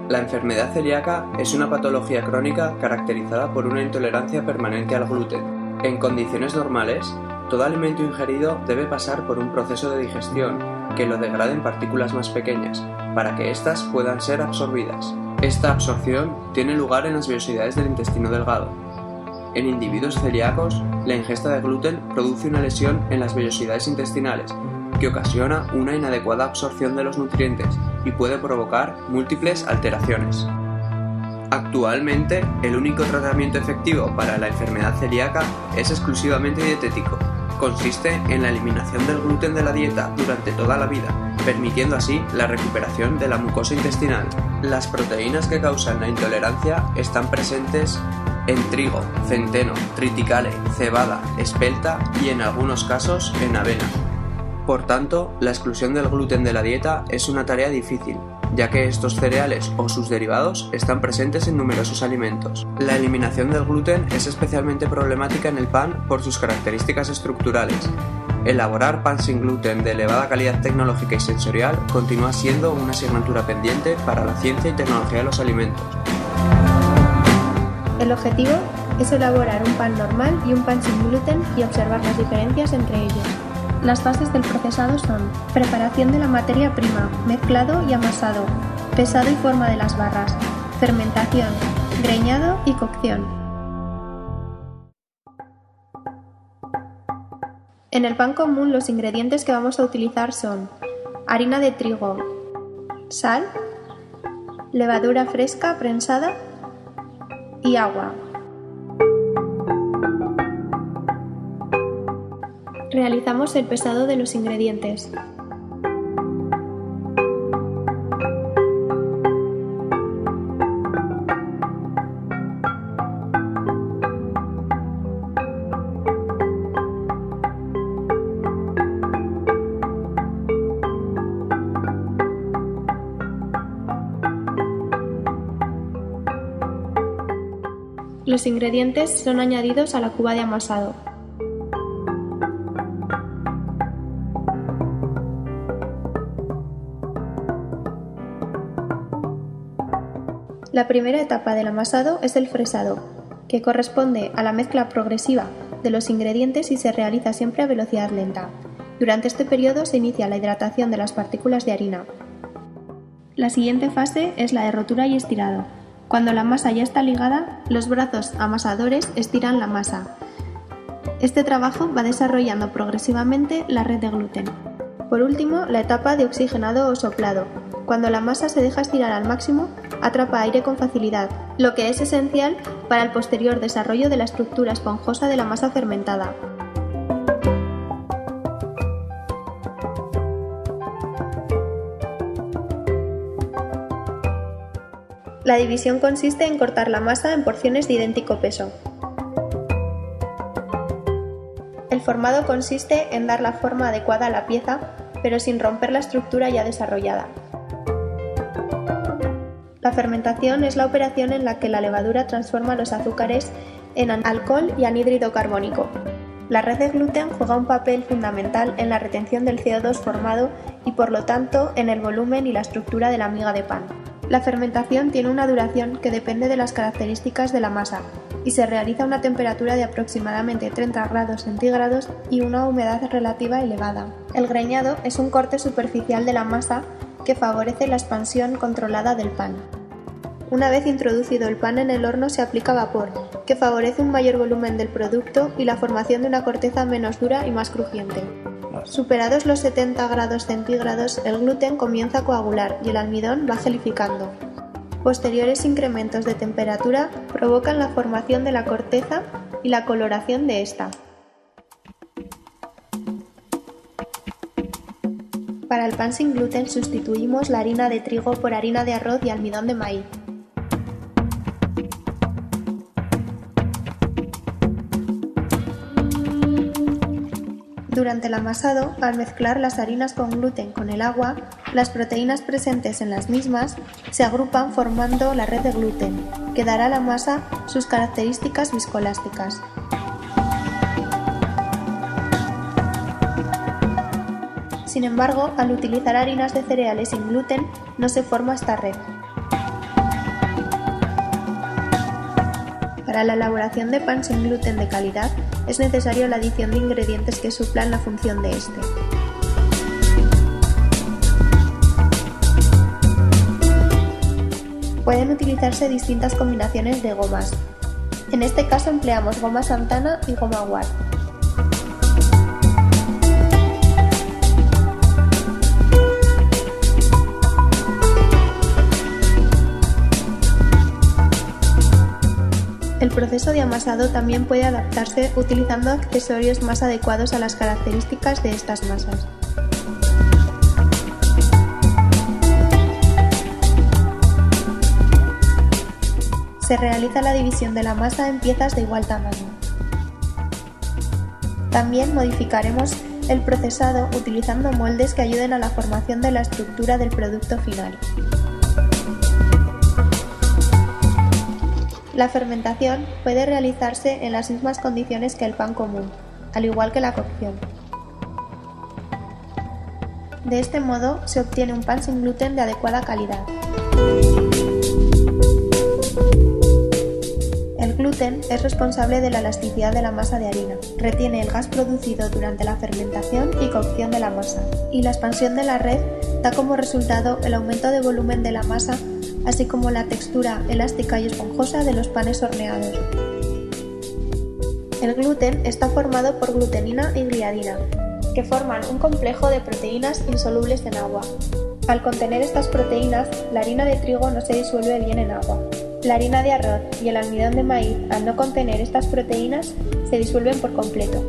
La enfermedad celíaca es una patología crónica caracterizada por una intolerancia permanente al gluten. En condiciones normales, todo alimento ingerido debe pasar por un proceso de digestión que lo degrade en partículas más pequeñas, para que éstas puedan ser absorbidas. Esta absorción tiene lugar en las vellosidades del intestino delgado. En individuos celíacos, la ingesta de gluten produce una lesión en las vellosidades intestinales, que ocasiona una inadecuada absorción de los nutrientes y puede provocar múltiples alteraciones. Actualmente, el único tratamiento efectivo para la enfermedad celíaca es exclusivamente dietético. Consiste en la eliminación del gluten de la dieta durante toda la vida, permitiendo así la recuperación de la mucosa intestinal. Las proteínas que causan la intolerancia están presentes en trigo, centeno, triticale, cebada, espelta y en algunos casos en avena. Por tanto, la exclusión del gluten de la dieta es una tarea difícil, ya que estos cereales o sus derivados están presentes en numerosos alimentos. La eliminación del gluten es especialmente problemática en el pan por sus características estructurales. Elaborar pan sin gluten de elevada calidad tecnológica y sensorial continúa siendo una asignatura pendiente para la ciencia y tecnología de los alimentos. El objetivo es elaborar un pan normal y un pan sin gluten y observar las diferencias entre ellos. Las fases del procesado son: preparación de la materia prima, mezclado y amasado, pesado y forma de las barras, fermentación, greñado y cocción. En el pan común los ingredientes que vamos a utilizar son harina de trigo, sal, levadura fresca prensada y agua. Realizamos el pesado de los ingredientes. Los ingredientes son añadidos a la cuba de amasado. La primera etapa del amasado es el fresado, que corresponde a la mezcla progresiva de los ingredientes y se realiza siempre a velocidad lenta. Durante este periodo se inicia la hidratación de las partículas de harina. La siguiente fase es la de rotura y estirado. Cuando la masa ya está ligada, los brazos amasadores estiran la masa. Este trabajo va desarrollando progresivamente la red de gluten. Por último, la etapa de oxigenado o soplado. Cuando la masa se deja estirar al máximo, atrapa aire con facilidad, lo que es esencial para el posterior desarrollo de la estructura esponjosa de la masa fermentada. La división consiste en cortar la masa en porciones de idéntico peso. El formado consiste en dar la forma adecuada a la pieza, pero sin romper la estructura ya desarrollada. La fermentación es la operación en la que la levadura transforma los azúcares en alcohol y anhídrido carbónico. La red de gluten juega un papel fundamental en la retención del CO2 formado y por lo tanto en el volumen y la estructura de la miga de pan. La fermentación tiene una duración que depende de las características de la masa y se realiza a una temperatura de aproximadamente 30 grados centígrados y una humedad relativa elevada. El greñado es un corte superficial de la masa que favorece la expansión controlada del pan. Una vez introducido el pan en el horno se aplica vapor, que favorece un mayor volumen del producto y la formación de una corteza menos dura y más crujiente. Superados los 70 grados centígrados, el gluten comienza a coagular y el almidón va gelificando. Posteriores incrementos de temperatura provocan la formación de la corteza y la coloración de esta. Para el pan sin gluten sustituimos la harina de trigo por harina de arroz y almidón de maíz. Durante el amasado, al mezclar las harinas con gluten con el agua, las proteínas presentes en las mismas se agrupan formando la red de gluten, que dará a la masa sus características viscoelásticas. Sin embargo, al utilizar harinas de cereales sin gluten, no se forma esta red. Para la elaboración de pan sin gluten de calidad, es necesario la adición de ingredientes que suplan la función de este. Pueden utilizarse distintas combinaciones de gomas. En este caso empleamos goma Santana y goma Ward. El proceso de amasado también puede adaptarse utilizando accesorios más adecuados a las características de estas masas. Se realiza la división de la masa en piezas de igual tamaño. También modificaremos el procesado utilizando moldes que ayuden a la formación de la estructura del producto final. La fermentación puede realizarse en las mismas condiciones que el pan común, al igual que la cocción. De este modo se obtiene un pan sin gluten de adecuada calidad. El gluten es responsable de la elasticidad de la masa de harina, retiene el gas producido durante la fermentación y cocción de la masa, y la expansión de la red da como resultado el aumento de volumen de la masa, así como la textura elástica y esponjosa de los panes horneados. El gluten está formado por glutenina y gliadina, que forman un complejo de proteínas insolubles en agua. Al contener estas proteínas, la harina de trigo no se disuelve bien en agua. La harina de arroz y el almidón de maíz, al no contener estas proteínas, se disuelven por completo.